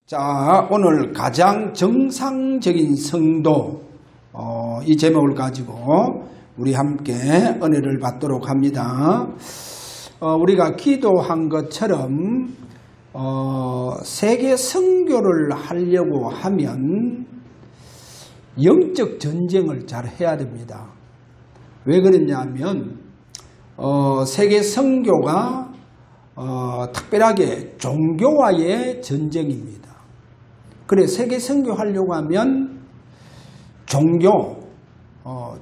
자, 오늘 가장 정상적인 성도 이 제목을 가지고 우리 함께 은혜를 받도록 합니다. 우리가 기도한 것처럼 세계 선교를 하려고 하면 영적 전쟁을 잘 해야 됩니다. 왜 그러냐면 세계 선교가 특별하게 종교와의 전쟁입니다. 그래 세계 선교하려고 하면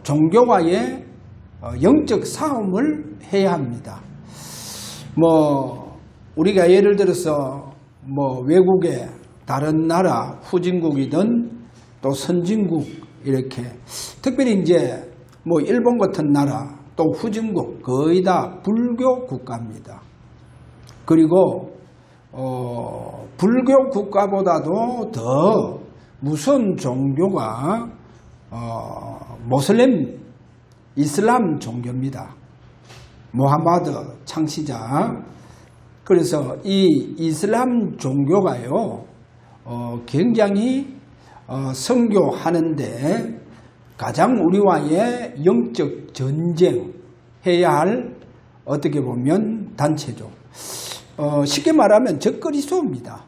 종교와의 영적 싸움을 해야 합니다. 우리가 예를 들어서 외국의 다른 나라 후진국이든 또 선진국 이렇게 특별히 이제 일본 같은 나라 또 후진국 거의 다 불교 국가입니다. 그리고 불교 국가보다도 더 무서운 종교가 모슬렘 이슬람 종교입니다. 모하마드 창시자. 그래서 이 이슬람 종교가요 굉장히 선교하는데 가장 우리와의 영적 전쟁 해야 할 어떻게 보면 단체죠. 쉽게 말하면 적그리스도입니다.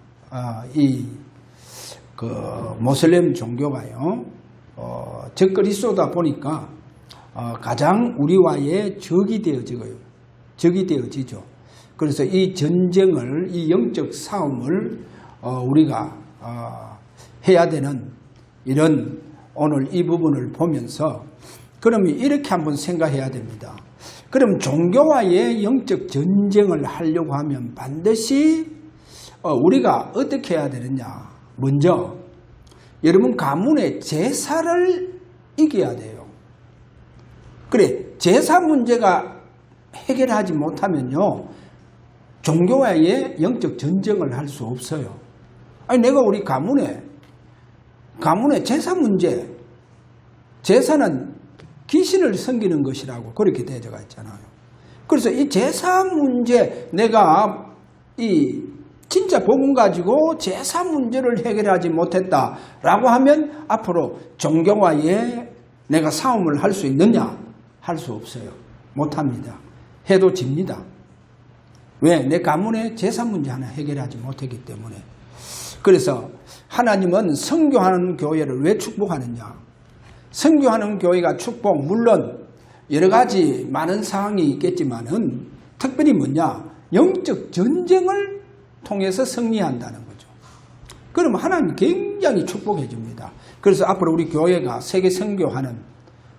모슬렘 종교가요. 적그리스도다 보니까 가장 우리와의 적이 되어지죠. 그래서 이 전쟁을, 이 영적 싸움을 우리가 해야 되는 이런 오늘 이 부분을 보면서 그러면 이렇게 한번 생각해야 됩니다. 그럼 종교와의 영적 전쟁을 하려고 하면 반드시 우리가 어떻게 해야 되느냐. 먼저 여러분 가문의 제사를 이겨야 돼요. 그래 제사 문제가 해결하지 못하면요 종교와의 영적 전쟁을 할 수 없어요. 아니 내가 우리 가문의 제사 문제, 제사는 귀신을 섬기는 것이라고 그렇게 되어가 있잖아요. 그래서 이 제사 문제 내가 진짜 복음 가지고 제사 문제를 해결하지 못했다라고 하면 앞으로 종교와의 내가 싸움을 할 수 있느냐? 할 수 없어요. 못합니다. 해도 집니다. 왜? 내 가문의 제사 문제 하나 해결하지 못했기 때문에. 그래서 하나님은 선교하는 교회를 왜 축복하느냐? 선교하는 교회가 축복, 물론 여러 가지 많은 사항이 있겠지만은 특별히 뭐냐? 영적 전쟁을 통해서 승리한다는 거죠. 그러면 하나님 굉장히 축복해 줍니다. 그래서 앞으로 우리 교회가 세계 선교하는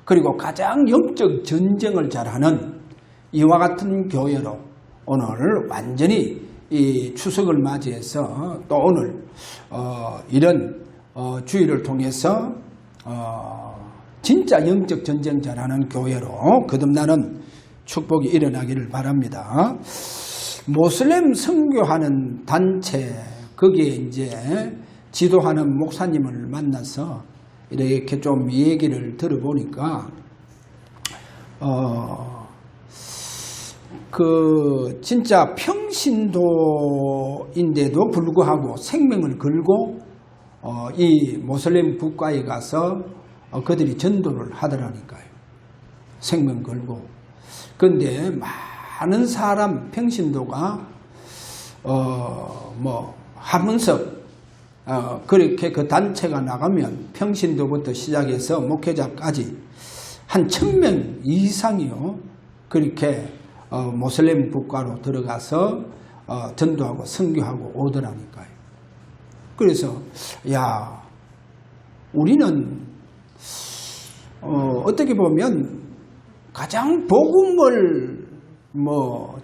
그리고 가장 영적 전쟁을 잘하는 이와 같은 교회로 오늘 완전히 이 추석을 맞이해서 또 오늘 이런 주의를 통해서 진짜 영적 전쟁 잘하는 교회로 거듭나는 축복이 일어나기를 바랍니다. 모슬렘 선교하는 단체 거기에 이제 지도하는 목사님을 만나서 이렇게 좀 얘기를 들어보니까 진짜 평신도인데도 불구하고 생명을 걸고 이 모슬렘 국가에 가서 그들이 전도를 하더라니까요. 생명 걸고. 그런데 많은 사람 평신도가 하문석 그렇게 그 단체가 나가면 평신도부터 시작해서 목회자까지 한 1000명 이상이요. 그렇게 모슬렘 국가로 들어가서 전도하고 선교하고 오더라니까요. 그래서 우리는 어떻게 보면 가장 복음을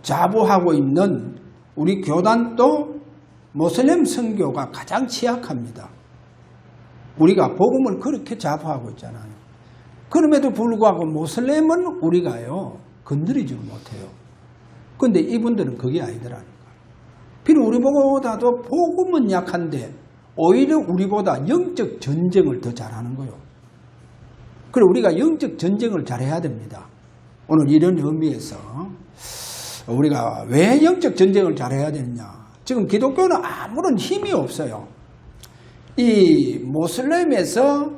자부하고 있는 우리 교단도 모슬렘 선교가 가장 취약합니다. 우리가 복음을 그렇게 자부하고 있잖아요. 그럼에도 불구하고 모슬렘은 우리가요 건드리지 못해요. 그런데 이분들은 그게 아니더라니까요. 비록 우리보다도 복음은 약한데 오히려 우리보다 영적 전쟁을 더 잘하는 거예요. 그리고 우리가 영적 전쟁을 잘해야 됩니다. 오늘 이런 의미에서 우리가 왜 영적 전쟁을 잘해야 되느냐. 지금 기독교는 아무런 힘이 없어요. 이 모슬렘에서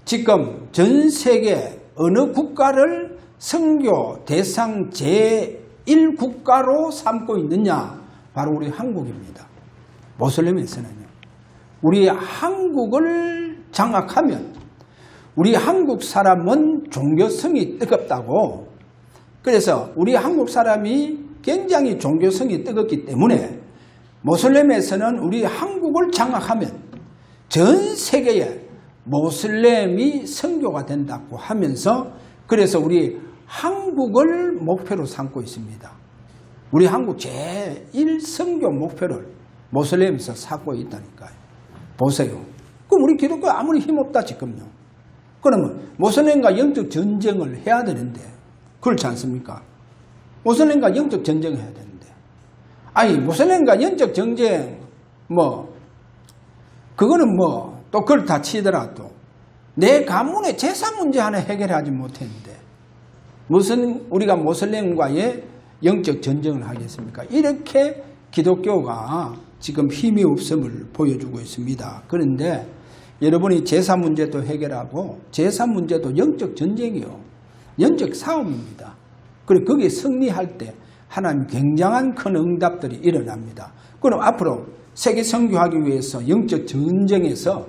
지금 전 세계 어느 국가를 선교 대상 제1국가로 삼고 있느냐? 바로 우리 한국입니다. 모슬렘에서는요. 우리 한국을 장악하면 우리 한국 사람은 종교성이 뜨겁다고, 그래서 우리 한국 사람이 굉장히 종교성이 뜨겁기 때문에 모슬렘에서는 우리 한국을 장악하면 전 세계에 모슬렘이 선교가 된다고 하면서, 그래서 우리 한국을 목표로 삼고 있습니다. 우리 한국 제1선교 목표를 모슬렘에서 삼고 있다니까요. 보세요. 그럼 우리 기독교 아무리 힘없다 지금요. 그러면 모슬렘과 영적 전쟁을 해야 되는데, 그렇지 않습니까? 모슬렘과 영적 전쟁을 해야 되는데, 아니 모슬렘과 영적 전쟁 그거는 또 그걸 다 치더라도 내 가문의 재산 문제 하나 해결하지 못했는데 무슨 우리가 모슬렘과의 영적 전쟁을 하겠습니까? 이렇게 기독교가 지금 힘이 없음을 보여주고 있습니다. 그런데 여러분이 제사 문제도 해결하고 제사 문제도 영적 전쟁이요. 영적 싸움입니다. 그리고 거기에 승리할 때 하나님 굉장한 큰 응답들이 일어납니다. 그럼 앞으로 세계 선교하기 위해서 영적 전쟁에서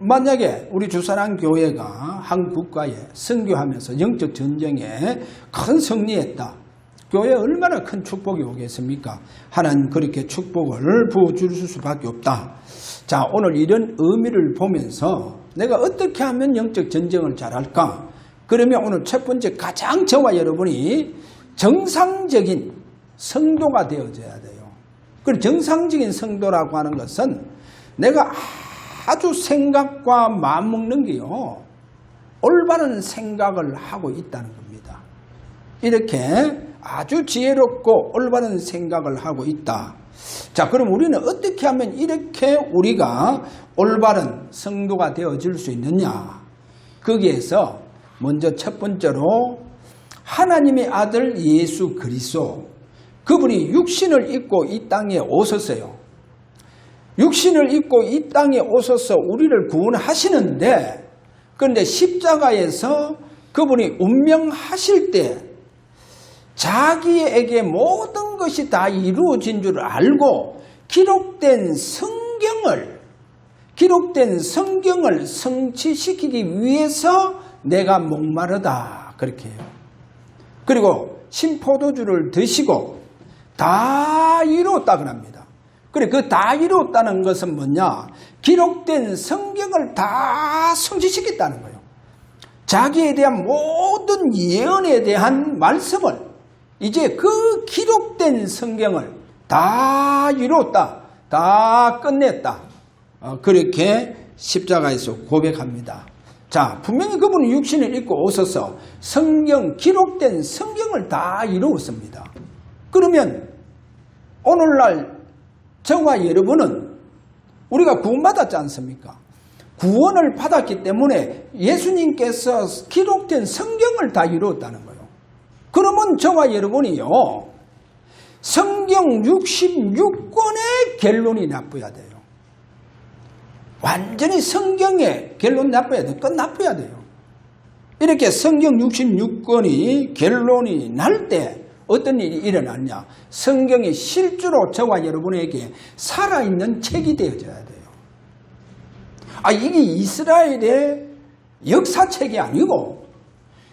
만약에 우리 주사랑 교회가 한 국가에 선교하면서 영적 전쟁에 큰 승리했다. 교회에 얼마나 큰 축복이 오겠습니까? 하나님 그렇게 축복을 부어줄 수밖에 없다. 자, 오늘 이런 의미를 보면서 내가 어떻게 하면 영적 전쟁을 잘할까? 그러면 오늘 첫 번째 가장 저와 여러분이 정상적인 성도가 되어져야 돼요. 그리고 정상적인 성도라고 하는 것은 내가 아주 생각과 맞먹는 게요. 올바른 생각을 하고 있다는 겁니다. 이렇게 아주 지혜롭고 올바른 생각을 하고 있다. 자, 그럼 우리는 어떻게 하면 이렇게 우리가 올바른 성도가 되어질 수 있느냐? 거기에서 먼저 첫 번째로 하나님의 아들 예수 그리스도, 그분이 육신을 입고 이 땅에 오셨어요. 육신을 입고 이 땅에 오셔서 우리를 구원하시는데, 그런데 십자가에서 그분이 운명하실 때 자기에게 모든 것이 다 이루어진 줄 알고 기록된 성경을 성취시키기 위해서 내가 목마르다 그렇게 해요. 그리고 신포도주를 드시고 다 이루었다고 합니다. 그리고 그 다 이루었다는 것은 뭐냐? 기록된 성경을 다 성취시켰다는 거예요. 자기에 대한 모든 예언에 대한 말씀을 이제 그 기록된 성경을 다 이루었다, 다 끝냈다. 그렇게 십자가에서 고백합니다. 자, 분명히 그분은 육신을 입고 오셔서 기록된 성경을 다 이루었습니다. 그러면 오늘날 저와 여러분은 우리가 구원받았지 않습니까? 구원을 받았기 때문에 예수님께서 기록된 성경을 다 이루었다는 거예요. 그러면 저와 여러분이요, 성경 66권의 결론이 나쁘야 돼요. 완전히 성경의 결론 나빠야 돼요. 끝 나빠야 돼요. 이렇게 성경 66권이 결론이 날 때 어떤 일이 일어났냐? 성경이 실제로 저와 여러분에게 살아있는 책이 되어져야 돼요. 이게 이스라엘의 역사책이 아니고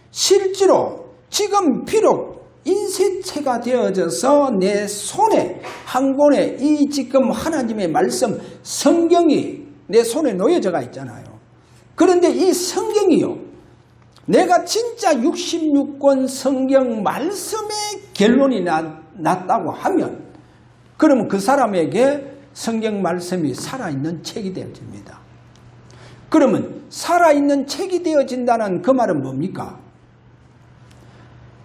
실제로 지금 비록 인쇄체가 되어져서 내 손에 한 권의 이 지금 하나님의 말씀 성경이 내 손에 놓여져가 있잖아요. 그런데 이 성경이요, 내가 진짜 66권 성경 말씀의 결론이 났다고 하면 그러면 그 사람에게 성경 말씀이 살아있는 책이 되어집니다. 그러면 살아있는 책이 되어진다는 그 말은 뭡니까?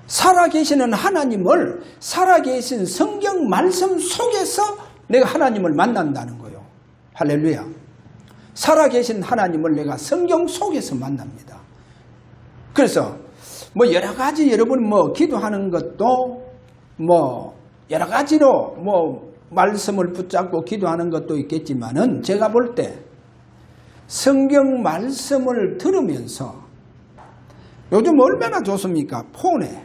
살아계시는 하나님을 살아계신 성경 말씀 속에서 내가 하나님을 만난다는 거예요. 할렐루야. 살아계신 하나님을 내가 성경 속에서 만납니다. 그래서 여러 가지 여러분 기도하는 것도 여러 가지로 말씀을 붙잡고 기도하는 것도 있겠지만은 제가 볼 때 성경 말씀을 들으면서 요즘 얼마나 좋습니까? 폰에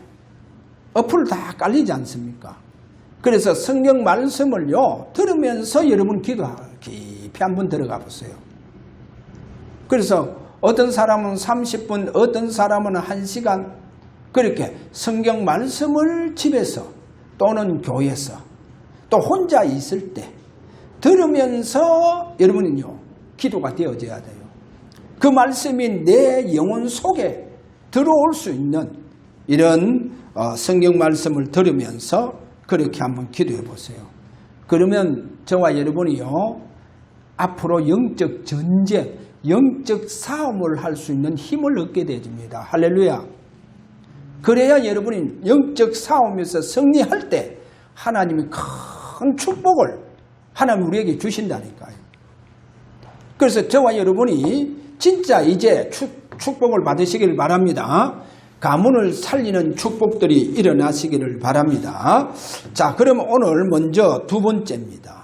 어플 다 깔리지 않습니까? 그래서 성경 말씀을요 들으면서 여러분 깊이 한번 들어가 보세요. 그래서 어떤 사람은 30분, 어떤 사람은 1시간 그렇게 성경 말씀을 집에서 또는 교회에서 또 혼자 있을 때 들으면서 여러분은요 기도가 되어져야 돼요. 그 말씀이 내 영혼 속에 들어올 수 있는 이런 성경 말씀을 들으면서 그렇게 한번 기도해 보세요. 그러면 저와 여러분이요 앞으로 영적 전쟁, 영적 싸움을 할 수 있는 힘을 얻게 되집니다. 할렐루야. 그래야 여러분이 영적 싸움에서 승리할 때 하나님이 큰 축복을 하나님 우리에게 주신다니까요. 그래서 저와 여러분이 진짜 이제 축복을 받으시길 바랍니다. 가문을 살리는 축복들이 일어나시기를 바랍니다. 자, 그럼 오늘 먼저 두 번째입니다.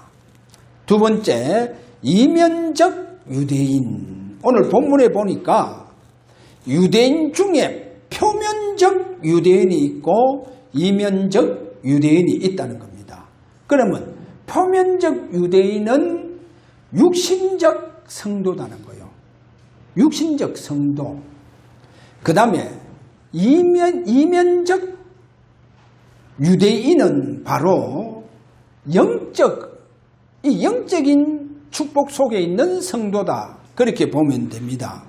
두 번째, 이면적 유대인. 오늘 본문에 보니까 유대인 중에 표면적 유대인이 있고 이면적 유대인이 있다는 겁니다. 그러면 표면적 유대인은 육신적 성도다는 거예요. 육신적 성도. 그 다음에 이면적 유대인은 바로 영적인 축복 속에 있는 성도다. 그렇게 보면 됩니다.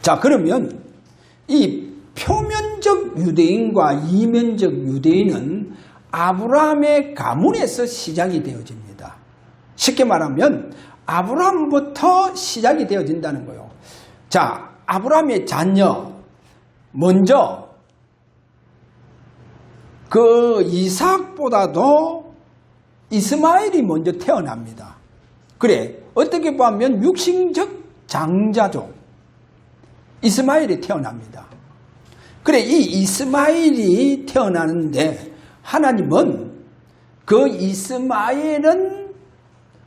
자, 그러면 이 표면적 유대인과 이면적 유대인은 아브라함의 가문에서 시작이 되어집니다. 쉽게 말하면 아브라함부터 시작이 되어진다는 거예요. 자, 아브라함의 자녀 먼저 그 이삭보다도 이스마엘이 먼저 태어납니다. 그래, 어떻게 보면 육신적 장자죠. 이스마엘이 태어납니다. 그래, 이 이스마엘이 태어나는데 하나님은 그 이스마엘은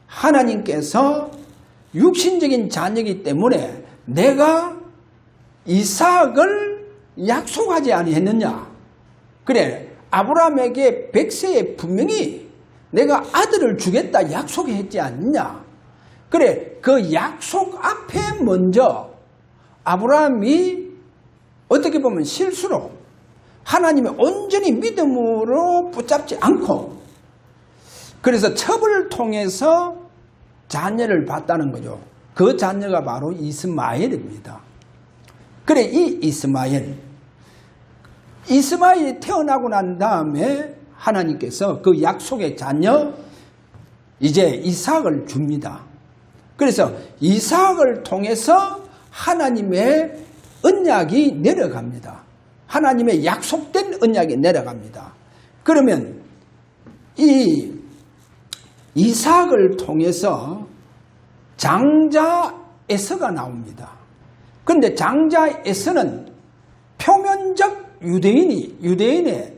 하나님께서 육신적인 자녀이기 때문에 내가 이삭을 약속하지 아니했느냐. 그래, 아브라함에게 100세에 분명히 내가 아들을 주겠다 약속했지 않느냐. 그래, 그 약속 앞에 먼저 아브라함이 어떻게 보면 실수로 하나님의 온전히 믿음으로 붙잡지 않고 그래서 첩을 통해서 자녀를 봤다는 거죠. 그 자녀가 바로 이스마엘입니다. 그래, 이 이스마엘이 태어나고 난 다음에 하나님께서 그 약속의 자녀 이제 이삭을 줍니다. 그래서 이삭을 통해서 하나님의 언약이 내려갑니다. 하나님의 약속된 언약이 내려갑니다. 그러면 이 이삭을 통해서 장자 에서가 나옵니다. 그런데 장자 에서는 표면적 유대인의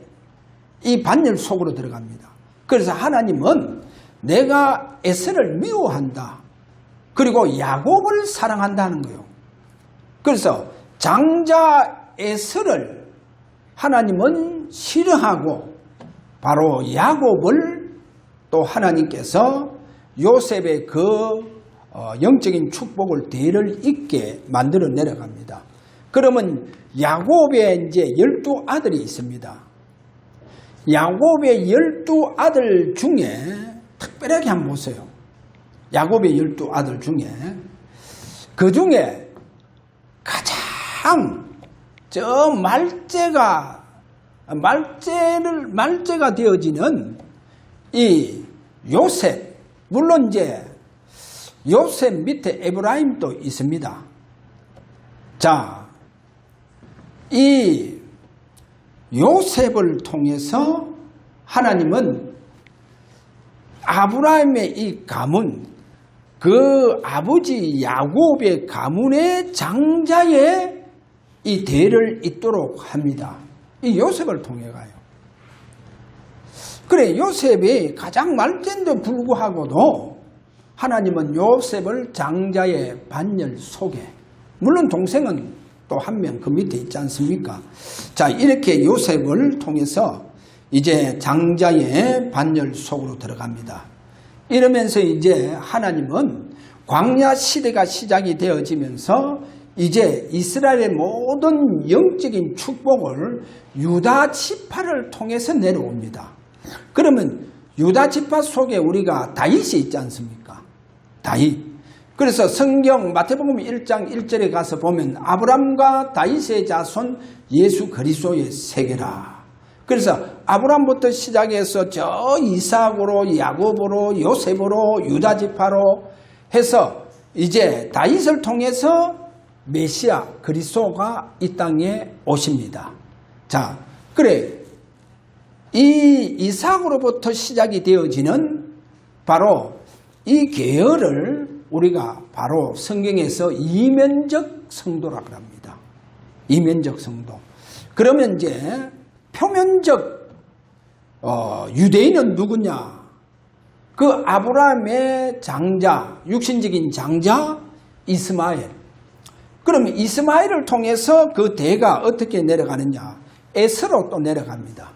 이 반열 속으로 들어갑니다. 그래서 하나님은 내가 에서를 미워한다. 그리고 야곱을 사랑한다는 거예요. 그래서 장자 에서를 하나님은 싫어하고 바로 야곱을 또 하나님께서 요셉의 그 영적인 축복을 대를 잇게 만들어 내려갑니다. 그러면 야곱의 이제 12아들이 있습니다. 야곱의 12아들 중에 특별하게 한번 보세요. 야곱의 12아들 중에 그 중에 가장 저 말제가 되어지는 이 요셉, 물론 이제 요셉 밑에 에브라임도 있습니다. 자, 이 요셉을 통해서 하나님은 아브라함의 이 가문, 그 아버지 야곱의 가문의 장자의 이 대를 잇도록 합니다. 이 요셉을 통해 가요. 그래, 요셉이 가장 말제인데 불구하고도 하나님은 요셉을 장자의 반열 속에, 물론 동생은 또 한 명 그 밑에 있지 않습니까? 자, 이렇게 요셉을 통해서 이제 장자의 반열 속으로 들어갑니다. 이러면서 이제 하나님은 광야 시대가 시작이 되어지면서 이제 이스라엘의 모든 영적인 축복을 유다 지파를 통해서 내려옵니다. 그러면 유다 지파 속에 우리가 다윗이 있지 않습니까? 다윗. 그래서 성경 마태복음 1장 1절에 가서 보면 아브람과 다윗의 자손 예수 그리스도의 세계라. 그래서 아브람부터 시작해서 저 이삭으로 야곱으로 요셉으로 유다 지파로 해서 이제 다윗을 통해서 메시아 그리스도가 이 땅에 오십니다. 자, 그래 이 이삭으로부터 시작이 되어지는 바로 이 계열을 우리가 바로 성경에서 이면적 성도라고 합니다. 이면적 성도. 그러면 이제 표면적 유대인은 누구냐? 그 아브라함의 장자, 육신적인 장자 이스마엘. 그러면 이스마엘을 통해서 그 대가 어떻게 내려가느냐? 에스로 또 내려갑니다.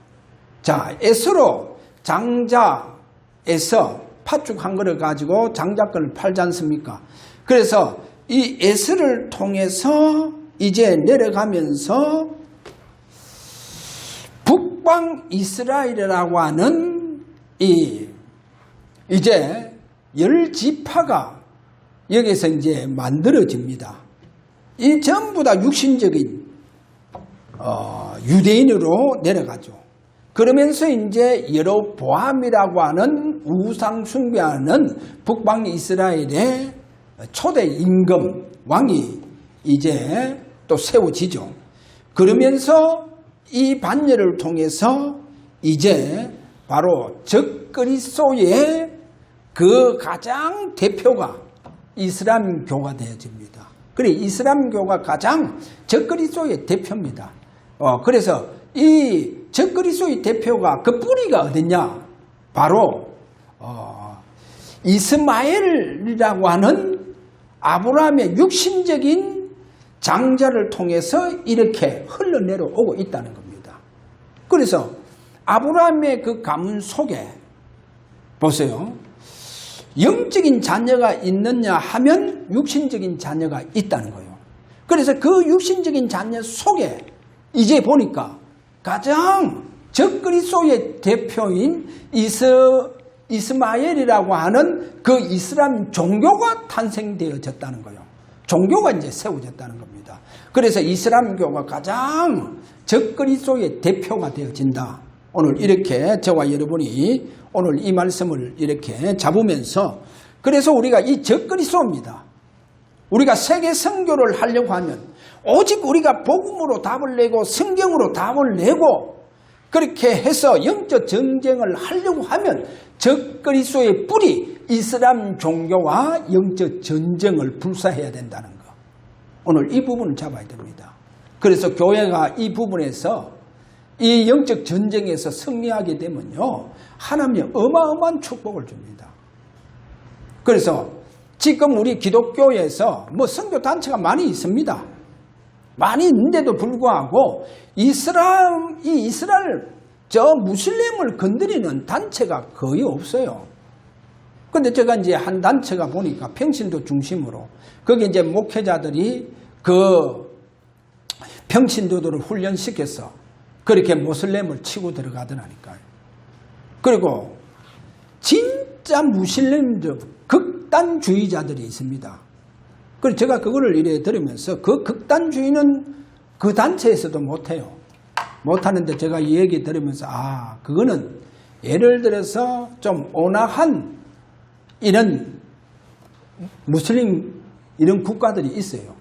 자, 에스로 장자에서 팥죽 한 그릇 가지고 장자권을 팔지 않습니까? 그래서 이 에스를 통해서 이제 내려가면서 북방 이스라엘이라고 하는 이제 10지파가 여기서 이제 만들어집니다. 이 전부 다 육신적인 유대인으로 내려가죠. 그러면서 이제 여로보암이라고 하는 우상 숭배하는 북방 이스라엘의 초대 임금 왕이 이제 또 세워지죠. 그러면서 이 반열을 통해서 이제 바로 적그리스도의 그 가장 대표가 이슬람교가 되어집니다. 그래, 이슬람교가 가장 적그리스도의 대표입니다. 그래서 이 적그리스도의 대표가 그 뿌리가 어딨냐? 바로 이스마엘이라고 하는 아브라함의 육신적인 장자를 통해서 이렇게 흘러내려오고 있다는 겁니다. 그래서 아브라함의 그 가문 속에 보세요. 영적인 자녀가 있느냐 하면 육신적인 자녀가 있다는 거예요. 그래서 그 육신적인 자녀 속에 이제 보니까 가장 적그리스도의 대표인 이스마엘이라고 하는 그 이슬람 종교가 탄생되어졌다는 거예요. 종교가 이제 세워졌다는 겁니다. 그래서 이슬람교가 가장 적그리스도의 대표가 되어진다. 오늘 이렇게 저와 여러분이 오늘 이 말씀을 이렇게 잡으면서 그래서 우리가 이 적그리스도입니다. 우리가 세계 선교를 하려고 하면 오직 우리가 복음으로 답을 내고 성경으로 답을 내고 그렇게 해서 영적 전쟁을 하려고 하면 적그리스도의 뿌리 이슬람 종교와 영적 전쟁을 불사해야 된다는 거. 오늘 이 부분을 잡아야 됩니다. 그래서 교회가 이 부분에서 이 영적 전쟁에서 승리하게 되면요 하나님이 어마어마한 축복을 줍니다. 그래서 지금 우리 기독교에서 뭐 선교 단체가 많이 있습니다. 많이 있는데도 불구하고 이스라엘 저 무슬림을 건드리는 단체가 거의 없어요. 근데 제가 이제 한 단체가 보니까 평신도 중심으로 거기 이제 목회자들이 그 평신도들을 훈련시켜서 그렇게 모슬렘을 치고 들어가더라니까요. 그리고 진짜 무슬림들 극단주의자들이 있습니다. 그래서 제가 그거를 이래 들으면서 그 극단주의는 그 단체에서도 못해요. 못하는데 제가 이 얘기 들으면서 그거는 예를 들어서 좀 온화한 이런 무슬림 이런 국가들이 있어요.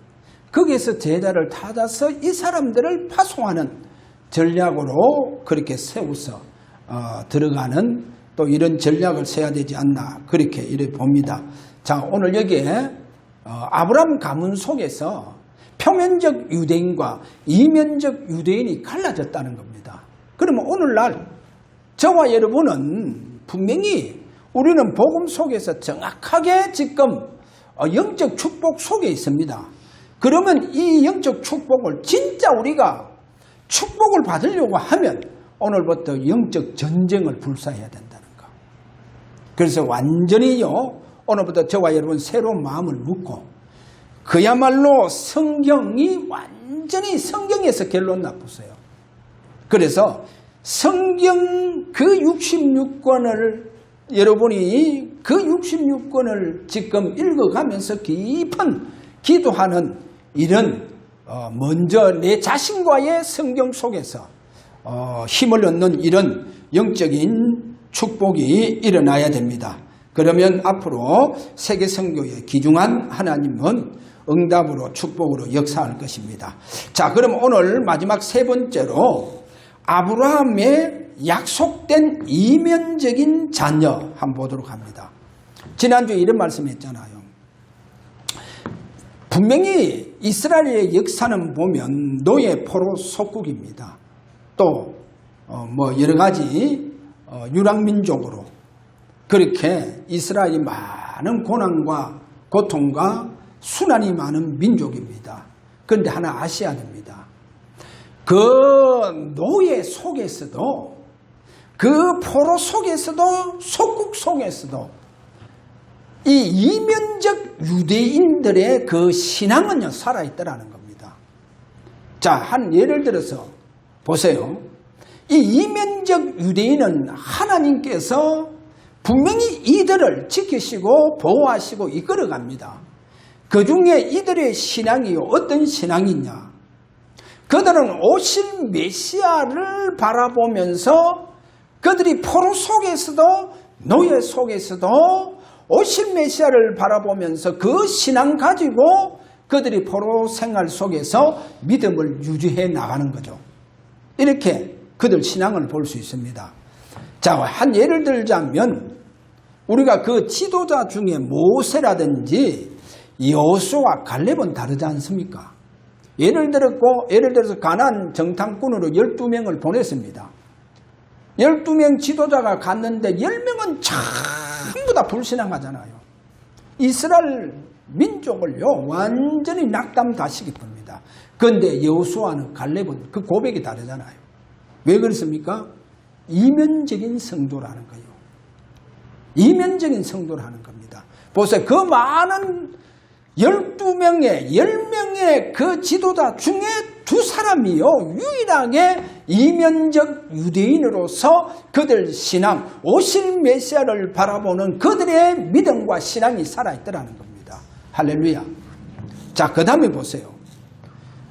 거기에서 제자를 찾아서 이 사람들을 파송하는 전략으로 그렇게 세워서 들어가는 또 이런 전략을 세야 되지 않나 그렇게 이래 봅니다. 자, 오늘 여기에 아브라함 가문 속에서 표면적 유대인과 이면적 유대인이 갈라졌다는 겁니다. 그러면 오늘날 저와 여러분은 분명히 우리는 복음 속에서 정확하게 지금 영적 축복 속에 있습니다. 그러면 이 영적 축복을 진짜 우리가 축복을 받으려고 하면 오늘부터 영적 전쟁을 불사해야 된다는 거. 그래서 완전히요, 오늘부터 저와 여러분 새로운 마음을 먹고 그야말로 성경이 완전히 성경에서 결론 나쁘세요. 그래서 성경 그 66권을 여러분이 그 66권을 지금 읽어가면서 깊은 기도하는 이런 먼저 내 자신과의 성경 속에서 힘을 얻는 이런 영적인 축복이 일어나야 됩니다. 그러면 앞으로 세계 선교의 귀중한 하나님은 응답으로 축복으로 역사할 것입니다. 자, 그럼 오늘 마지막 세 번째로 아브라함의 약속된 이면적인 자녀 한번 보도록 합니다. 지난주에 이런 말씀했잖아요. 분명히 이스라엘의 역사는 보면 노예 포로 속국입니다. 또 여러 가지 유랑민족으로 그렇게 이스라엘이 많은 고난과 고통과 수난이 많은 민족입니다. 그런데 하나 아셔야 됩니다. 그 노예 속에서도 그 포로 속에서도 속국 속에서도 이 이면적 유대인들의 그 신앙은요 살아있더라는 겁니다. 자, 한 예를 들어서 보세요. 이 이면적 유대인은 하나님께서 분명히 이들을 지키시고 보호하시고 이끌어갑니다. 그 중에 이들의 신앙이 어떤 신앙이냐? 그들은 오실 메시아를 바라보면서 그들이 포로 속에서도 노예 속에서도 오실 메시아를 바라보면서 그 신앙 가지고 그들이 포로 생활 속에서 믿음을 유지해 나가는 거죠. 이렇게 그들 신앙을 볼 수 있습니다. 자, 한 예를 들자면 우리가 그 지도자 중에 모세라든지 여호수아와 갈렙은 다르지 않습니까? 예를 들어서 가나안 정탐꾼으로 12명을 보냈습니다. 12명 지도자가 갔는데 10명은 전부 다 불신앙하잖아요. 이스라엘 민족을요 완전히 낙담다시게 봅니다. 그런데 여호수아는 갈렙은 그 고백이 다르잖아요. 왜 그렇습니까? 이면적인 성도라는 거예요. 이면적인 성도라는 겁니다. 보세요. 그 많은 12명의 10명의 그 지도자 중에 두 사람이요 유일하게 이면적 유대인으로서 그들 신앙 오실 메시아를 바라보는 그들의 믿음과 신앙이 살아있더라는 겁니다. 할렐루야. 자, 그 다음에 보세요.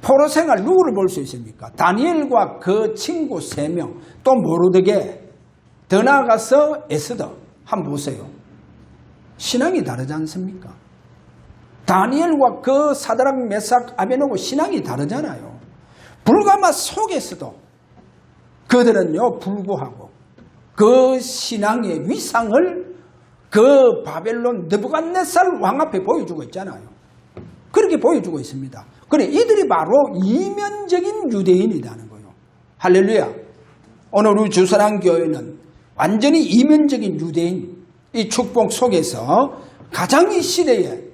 포로 생활 누구를 볼 수 있습니까? 다니엘과 그 친구 3명, 또 모르드게, 더 나아가서 에스더. 한번 보세요. 신앙이 다르지 않습니까? 다니엘과 그 사드락 메삭 아베노고 신앙이 다르잖아요. 불가마 속에서도 그들은요 불구하고 그 신앙의 위상을 그 바벨론 느부갓네살 왕 앞에 보여주고 있잖아요. 그렇게 보여주고 있습니다. 그래, 이들이 바로 이면적인 유대인이라는 거예요. 할렐루야. 오늘 우리 주사랑교회는 완전히 이면적인 유대인, 이 축복 속에서 가장 이 시대에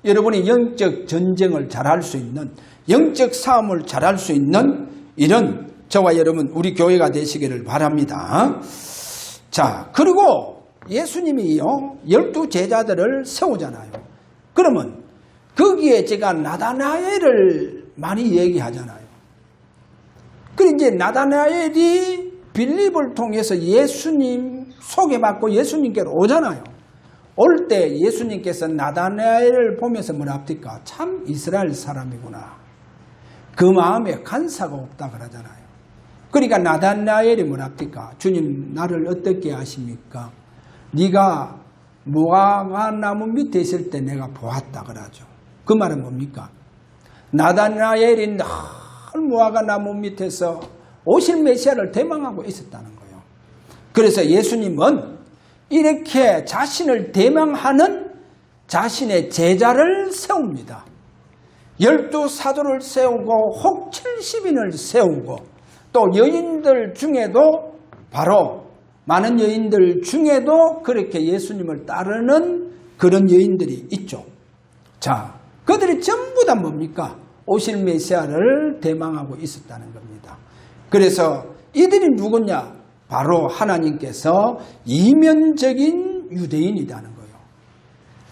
여러분이 영적 전쟁을 잘할 수 있는, 영적 싸움을 잘할 수 있는 이런 저와 여러분 우리 교회가 되시기를 바랍니다. 자, 그리고 예수님이요 12 제자들을 세우잖아요. 그러면 거기에 제가 나다나엘을 많이 얘기하잖아요. 그리고 이제 나다나엘이 빌립을 통해서 예수님 소개받고 예수님께로 오잖아요. 올 때 예수님께서 나다나엘을 보면서 뭐라 합니까? 참 이스라엘 사람이구나. 그 마음에 간사가 없다 그러잖아요. 그러니까 나다나엘이 뭐라 합니까? 주님 나를 어떻게 아십니까? 네가 무화과나무 밑에 있을 때 내가 보았다 그러죠. 그 말은 뭡니까? 나다나엘이 늘 무화과나무 밑에서 오실 메시아를 대망하고 있었다는 거예요. 그래서 예수님은 이렇게 자신을 대망하는 자신의 제자를 세웁니다. 12 사도를 세우고 혹 70인을 세우고 또 여인들 중에도 바로 많은 여인들 중에도 그렇게 예수님을 따르는 그런 여인들이 있죠. 자, 그들이 전부 다 뭡니까? 오실 메시아를 대망하고 있었다는 겁니다. 그래서 이들이 누구냐? 바로 하나님께서 이면적인 유대인이라는 거예요.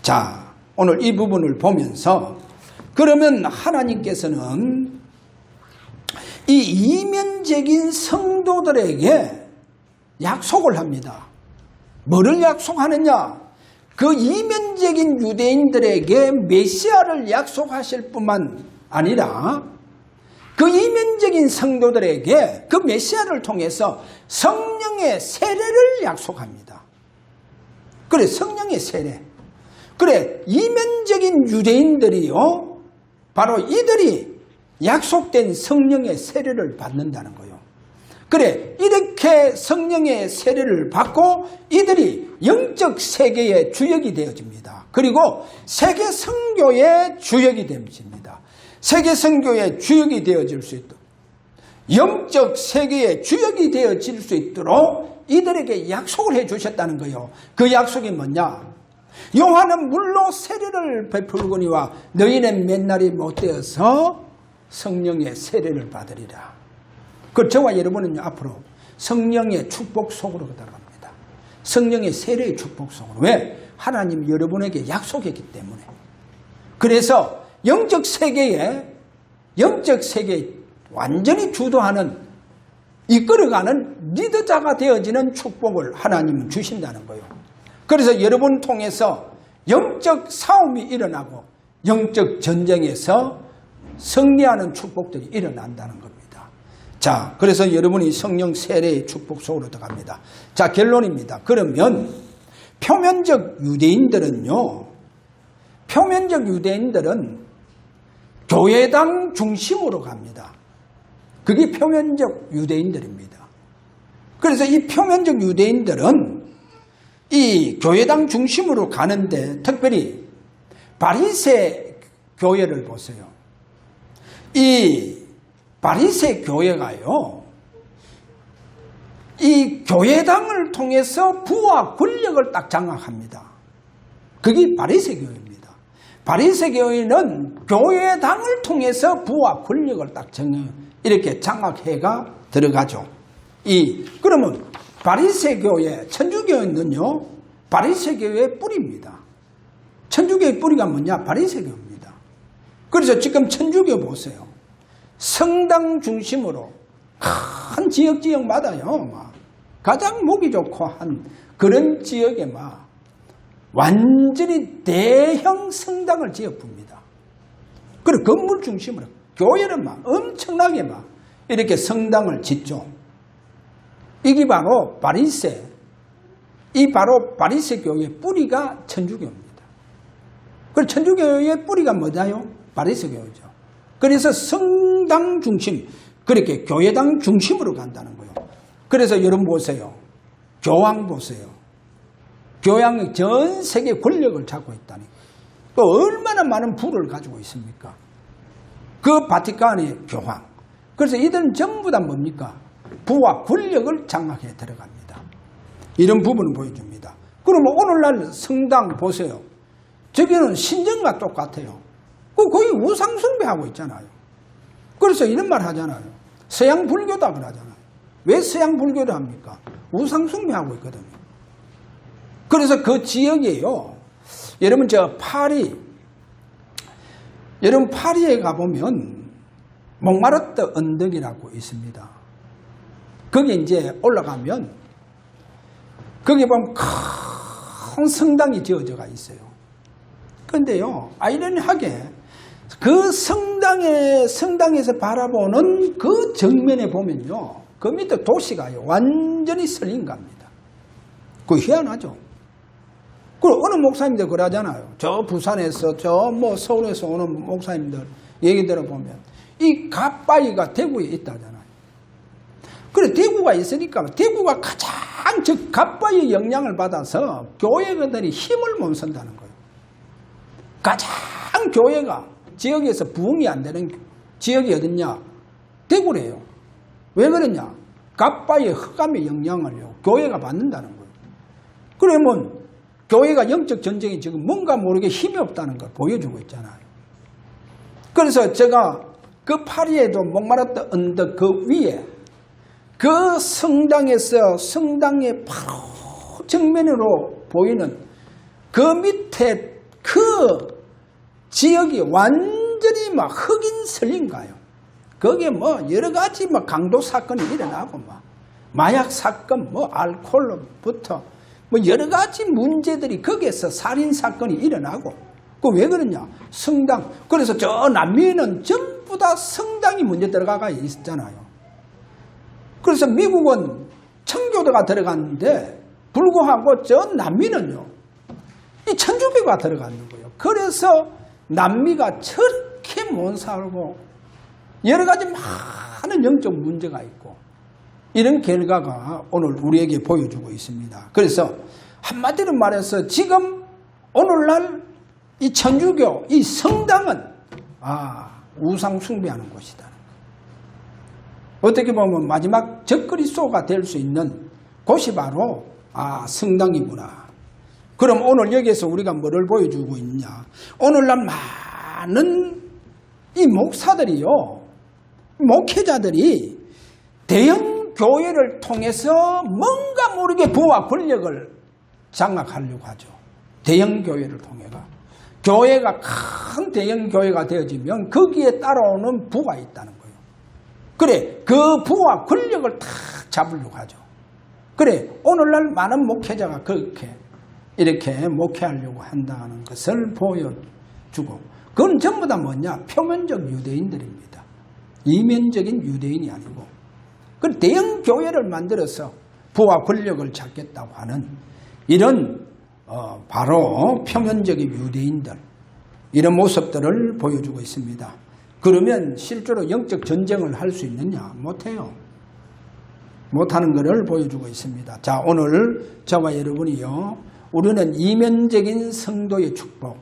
자, 오늘 이 부분을 보면서 그러면 하나님께서는 이 이면적인 성도들에게 약속을 합니다. 뭐를 약속하느냐? 그 이면적인 유대인들에게 메시아를 약속하실 뿐만 아니라 그 이면적인 성도들에게 그 메시아를 통해서 성령의 세례를 약속합니다. 그래, 성령의 세례. 그래, 이면적인 유대인들이요, 바로 이들이 약속된 성령의 세례를 받는다는 거예요. 그래, 이렇게 성령의 세례를 받고 이들이 영적 세계의 주역이 되어집니다. 그리고 세계 선교의 주역이 되어집니다. 세계 선교의 주역이 되어질 수 있도록, 영적 세계의 주역이 되어질 수 있도록 이들에게 약속을 해 주셨다는 거예요. 그 약속이 뭐냐? 요한은 물로 세례를 베풀거니와 너희는 맨날이 못되어서 성령의 세례를 받으리라. 그 저와 여러분은 앞으로 성령의 축복 속으로 들어갑니다. 성령의 세례의 축복 속으로. 왜? 하나님이 여러분에게 약속했기 때문에. 그래서 영적 세계에 완전히 주도하는, 이끌어가는 리더자가 되어지는 축복을 하나님은 주신다는 거예요. 그래서 여러분 통해서 영적 싸움이 일어나고 영적 전쟁에서 승리하는 축복들이 일어난다는 겁니다. 자, 그래서 여러분이 성령 세례의 축복 속으로 들어갑니다. 자, 결론입니다. 그러면 표면적 유대인들은 교회당 중심으로 갑니다. 그게 표면적 유대인들입니다. 그래서 이 표면적 유대인들은 이 교회당 중심으로 가는데, 특별히 바리새 교회를 보세요. 이 바리새 교회가요, 이 교회당을 통해서 부와 권력을 딱 장악합니다. 그게 바리새 교회입니다. 바리새 교회는 교회당을 통해서 부와 권력을 딱 이렇게 장악해가 들어가죠. 그러면 바리새 교회, 천주교는요, 바리새 교회의 뿌리입니다. 천주교의 뿌리가 뭐냐? 바리새 교입니다. 그래서 지금 천주교 보세요. 성당 중심으로 한 지역마다요, 가장 목이 좋고 한 그런 지역에 완전히 대형 성당을 지어봅니다. 그리고 건물 중심으로 교회는 엄청나게 이렇게 성당을 짓죠. 이게 바로 바리새, 바로 바리새 교회의 뿌리가 천주교입니다. 그리고 천주교의 뿌리가 뭐냐요? 바리새 교회죠. 그래서 성당 중심, 그렇게 교회당 중심으로 간다는 거예요. 그래서 여러분 보세요. 교황 보세요. 교황이 전 세계 권력을 잡고 있다니. 또 얼마나 많은 부를 가지고 있습니까? 그 바티칸의 교황. 그래서 이들은 전부 다 뭡니까? 부와 권력을 장악해 들어갑니다. 이런 부분을 보여줍니다. 그러면 오늘날 성당 보세요. 저기는 신전과 똑같아요. 거의 우상숭배하고 있잖아요. 그래서 이런 말 하잖아요. 서양 불교다 그러잖아요. 왜 서양 불교를 합니까? 우상숭배하고 있거든요. 그래서 그 지역이에요. 여러분 파리에 가보면 몽마르트 언덕이라고 있습니다. 거기 이제 올라가면 거기 보면 큰 성당이 지어져가 있어요. 그런데요, 아이러니하게 그 성당에서 바라보는 그 정면에 보면요, 그 밑에 도시가요 완전히 설린 겁니다. 그 희한하죠. 그리고 어느 목사님들 그러잖아요. 저 부산에서 서울에서 오는 목사님들 얘기 들어보면 이 갓바위가 대구에 있다잖아요. 그래, 대구가 있으니까 대구가 가장 저 갓바위의 영향을 받아서 교회들이 힘을 못 쓴다는 거예요. 가장 교회가 지역에서 부흥이 안 되는 지역이 어딨냐? 대구래요. 왜 그러냐? 갑바의 흑암의 영향을요, 교회가 받는다는 거예요. 그러면 교회가 영적 전쟁이 지금 뭔가 모르게 힘이 없다는 걸 보여주고 있잖아요. 그래서 제가 그 파리에도 목마르다 언덕 그 위에 그 성당에서 성당의 바로 정면으로 보이는 그 밑에 그 지역이 완전히 막 흑인 설린가요. 거기에 뭐 여러 가지 뭐 강도 사건이 일어나고 막 마약 사건, 뭐 알코올부터 뭐 여러 가지 문제들이 거기에서 살인 사건이 일어나고, 그 왜 그러냐? 성당. 그래서 저 남미에는 전부 다 성당이 문제 들어가가 있었잖아요. 그래서 미국은 청교도가 들어갔는데 불구하고 저 남미는요, 이 천주교가 들어가는 거예요. 그래서 남미가 저렇게 못 살고 여러 가지 많은 영적 문제가 있고, 이런 결과가 오늘 우리에게 보여주고 있습니다. 그래서 한마디로 말해서 지금 오늘날 이 천주교, 이 성당은 우상 숭배하는 곳이다. 어떻게 보면 마지막 적그리스도가 될 수 있는 곳이 바로 성당이구나. 그럼 오늘 여기에서 우리가 뭐를 보여주고 있냐? 오늘날 많은 이 목사들이요, 목회자들이 대형 교회를 통해서 뭔가 모르게 부와 권력을 장악하려고 하죠. 대형 교회를 통해가. 교회가 큰 대형 교회가 되어지면 거기에 따라오는 부가 있다는 거예요. 그래, 그 부와 권력을 탁 잡으려고 하죠. 그래, 오늘날 많은 목회자가 그렇게 이렇게 목회하려고 한다는 것을 보여주고, 그건 전부 다 뭐냐? 표면적 유대인들입니다. 이면적인 유대인이 아니고, 그 대형 교회를 만들어서 부와 권력을 잡겠다고 하는 이런 바로 표면적인 유대인들, 이런 모습들을 보여주고 있습니다. 그러면 실제로 영적 전쟁을 할 수 있느냐? 못해요. 못하는 것을 보여주고 있습니다. 자, 오늘 저와 여러분이요, 우리는 이면적인 성도의 축복.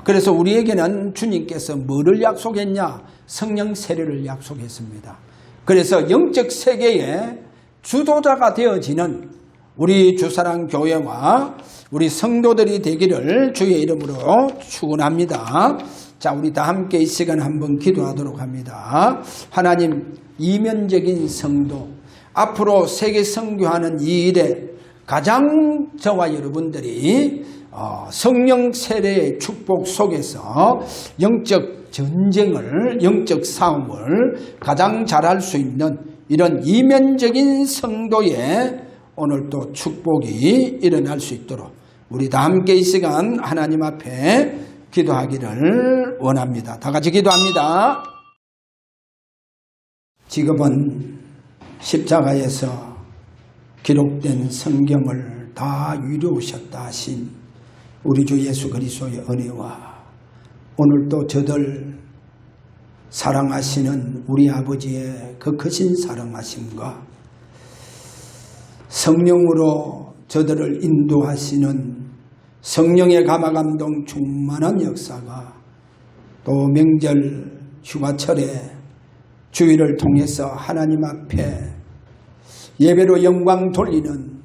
그래서 우리에게는 주님께서 뭐를 약속했냐? 성령 세례를 약속했습니다. 그래서 영적 세계의 주도자가 되어지는 우리 주사랑 교회와 우리 성도들이 되기를 주의 이름으로 축원합니다. 자, 우리 다 함께 이 시간 한번 기도하도록 합니다. 하나님, 이면적인 성도, 앞으로 세계 선교하는 이 일에 가장 저와 여러분들이 성령 세례의 축복 속에서 영적 전쟁을, 영적 싸움을 가장 잘할 수 있는 이런 이면적인 성도의 오늘 또 축복이 일어날 수 있도록 우리 다 함께 이 시간 하나님 앞에 기도하기를 원합니다. 다 같이 기도합니다. 지금은 십자가에서 기록된 성경을 다 이루셨다 하신 우리 주 예수 그리스도의 은혜와 오늘도 저들 사랑하시는 우리 아버지의 그 크신 사랑하심과 성령으로 저들을 인도하시는 성령의 감화감동 충만한 역사가 또 명절 휴가철에 주일을 통해서 하나님 앞에 예배로 영광 돌리는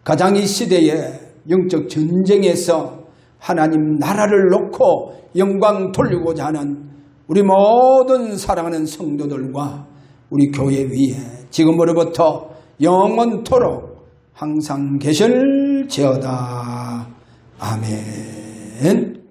가장 이 시대의 영적 전쟁에서 하나님 나라를 놓고 영광 돌리고자 하는 우리 모든 사랑하는 성도들과 우리 교회 위에 지금으로부터 영원토록 항상 계실지어다. 아멘.